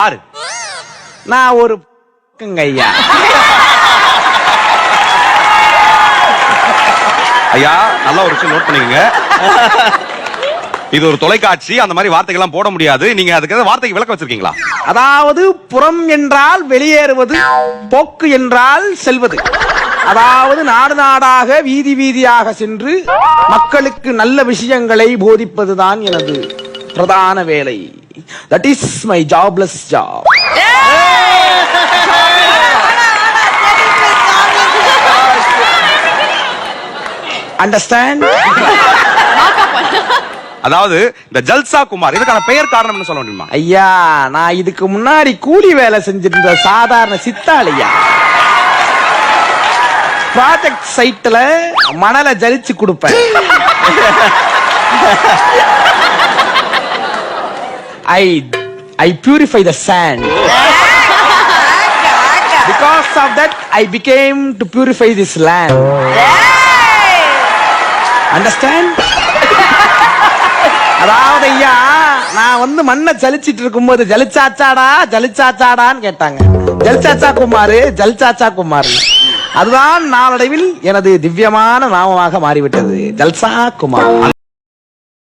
யாரு? நான் ஒரு ஐயா. ஐயா நல்ல ஒரு விஷயம் நோட் பண்ணிக்கங்க. இது ஒரு தொலைக்காட்சி, அந்த மாதிரி வார்த்தைகள் எல்லாம் போட முடியாது. நீங்க அதுக்கு வார்த்தைக்கு விளக்க வச்சிருக்கீங்களா? அதாவது புறம் என்றால் வெளியேறுவது, போக்கு என்றால் செல்வது. அதாவது நாடு நாடாக வீதி வீதியாக சென்று மக்களுக்கு நல்ல விஷயங்களை போதிப்பதுதான் எனது பிரதான வேலை. That is my jobless job. Understand? அதாவது இந்த ஜல்சா குமார் இதுக்கான பெயர் காரணம்னு சொல்ல முடியுமா? ஐயா, நான் இதுக்கு முன்னாடி கூலி வேலை செஞ்சிருந்த சாதாரண சித்தாளியா. ப்ராஜெக்ட் சைட்ல மணலை ஜலிச்சு கொடுப்பேன். I purify the sand. Because of that, I became to purify this land. Understand? அதாவது ஐயா, நான் மண்ணை ஜலிச்சிட்டு இருக்கும்போது ஜலிச்சாச்சாடான்னு கேட்டாங்க. ஜல்சாச்சா குமாரு, ஜல்சாச்சா குமார். அதுதான் நாளடைவில் எனது திவ்யமான நாமமாக மாறிவிட்டது, ஜல்சா குமார்.